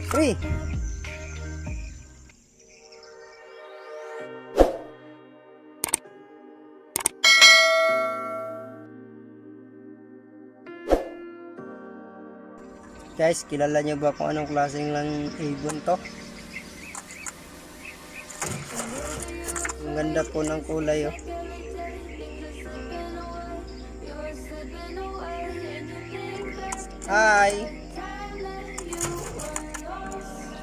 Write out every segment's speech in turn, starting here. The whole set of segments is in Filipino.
Free. Guys, kilala nyo ba kung anong klaseng lang ibon to? Ang ganda po ng kulay, oh. Hi!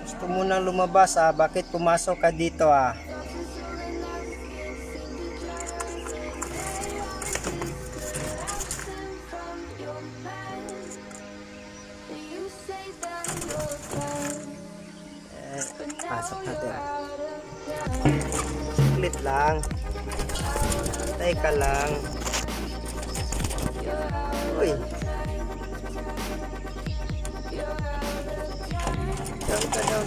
Gusto mo nang lumabas, ah? Bakit pumasok ka dito, ah? Pasok natin. Saglit lang. Tay ka lang. Uy. Down ka, down.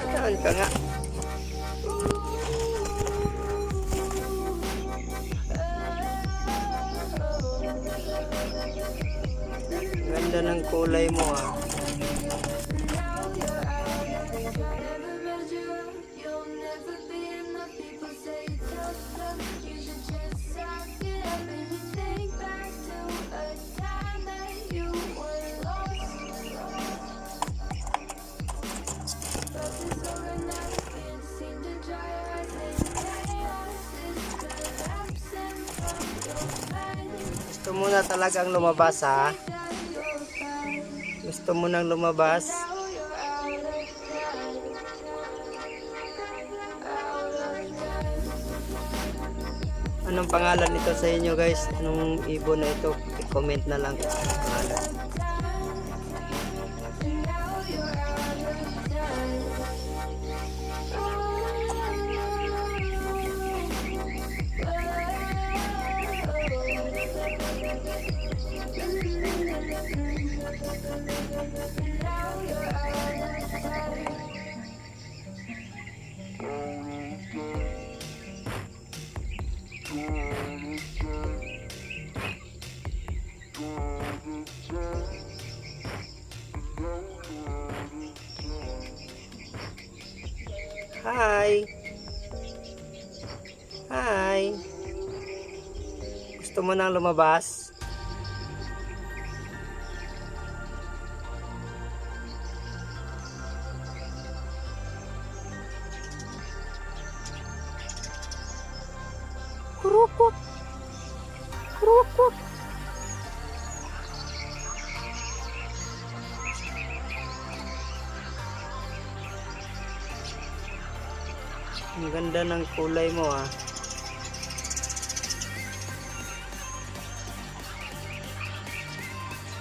Down ka nga. Ganda ng kulay mo, ah. Gusto mo na talagang lumabas, ha? Gusto mo nang lumabas? Anong pangalan nito sa inyo, guys? Anong ibon na ito? I-comment na lang kung anong pangalan. Hi! Hi! Gusto mo nang lumabas? Kurukut! Kurukut! Ang ganda ng kulay mo, ah.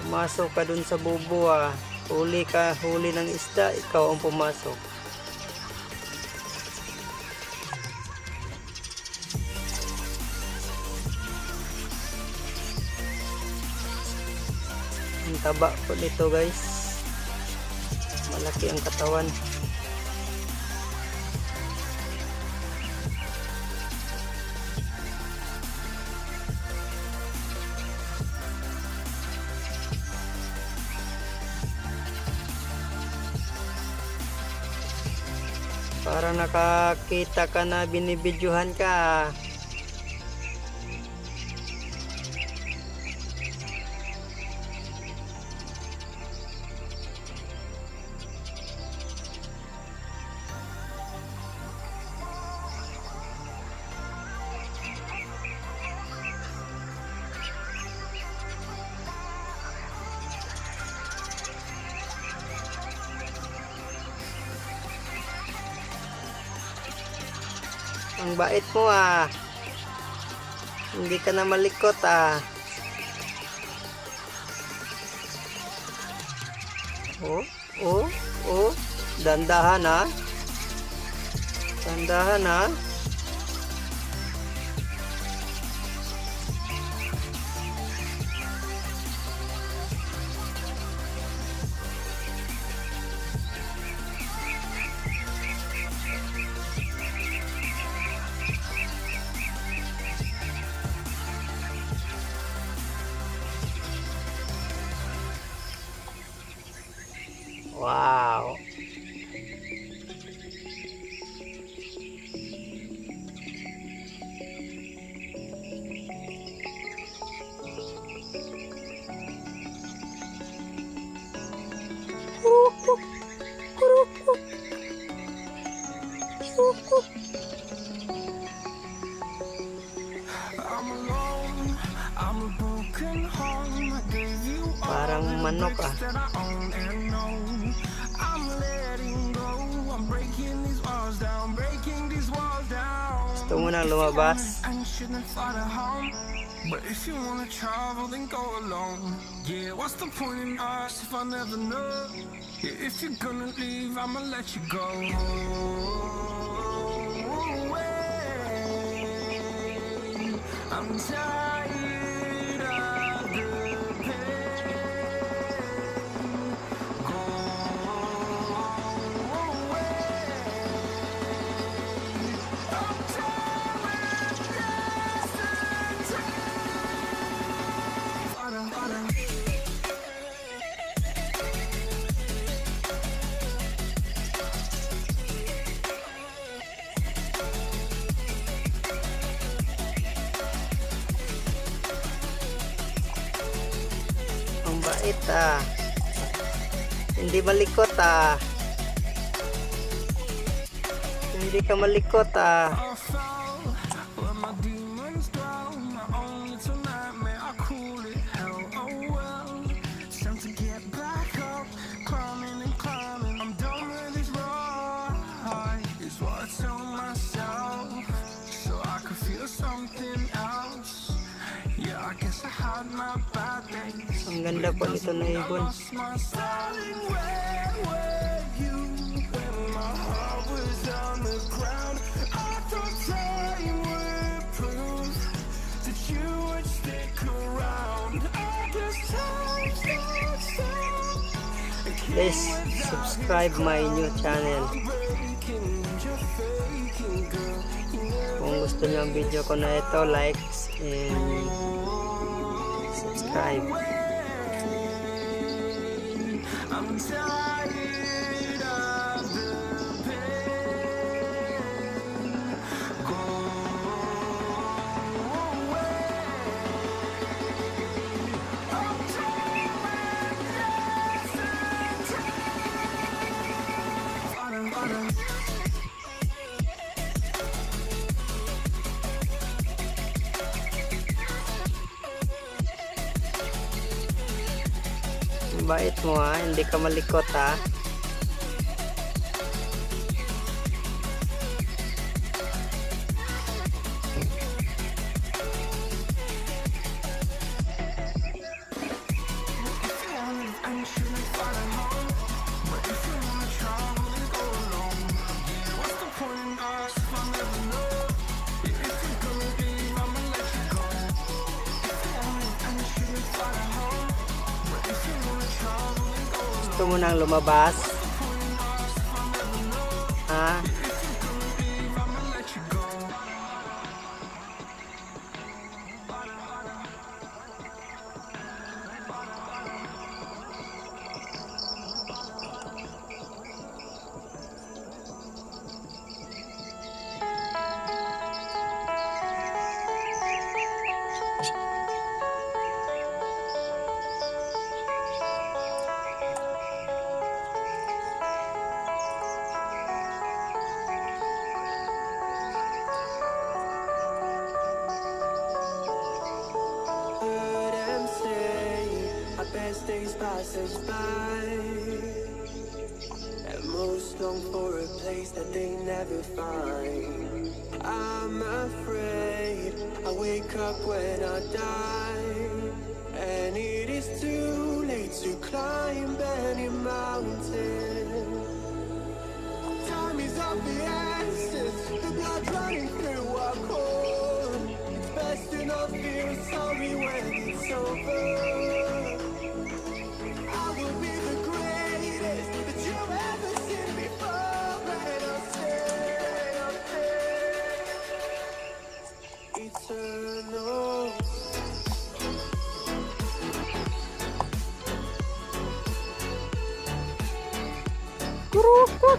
Pumasok ka dun sa bubo, ah. Huli ka, huli ng isda, ikaw ang pumasok. Ang taba po nito, guys. Malaki ang katawan. Para nakakita ka na binibidyohan ka. Ang bait mo, ah. Hindi ka na malikot, ah. Oh, oh, oh. Dandahan, ah. Dandahan, ah. Wow. Parang manok ah. Gusto mo nang lumabas? But if you wanna travel, then go alone. Yeah, what's the point in us if I never know? Yeah, if you're gonna leave, I'ma let you go. I'm tired of the pain. Go away. I'm tired of yesterday. Ang bait ah. Hindi malikot ah. Hindi ka malikot ah. Ang ganda po nito na ibon. Please subscribe my new channel. Kung gusto niyo ang video ko na ito, likes and subscribe. I'm tired of the pain. Go away. I'm tired of yesterday. Bait mo ha, hindi ka malikot ha. Gusto mo nang lumabas? Ha? Best days pass us by, and most long for a place that they never find. I'm afraid I wake up when I die, and it is too late to climb any mountain. Time is of the essence, the blood running through our core. It's best to not feel sorry when it's over. Kurukot.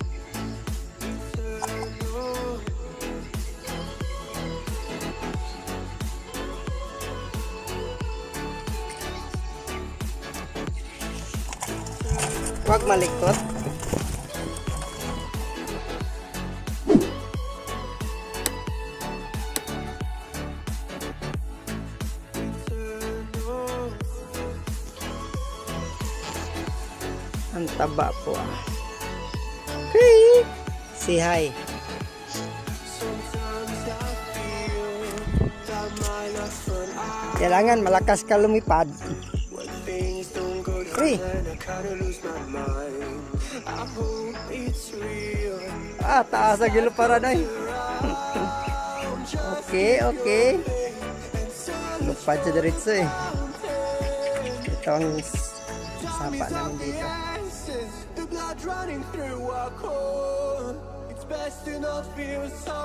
Huwag malikot. Ang taba po ah. Hey! Say hi. Kailangan malakas ka lumipad. Hey! Taas ang gilo para na Okay, okay. Lupad sa diretso eh. Ito ang sapa namin dito. The blood running through our core. It's best to not feel so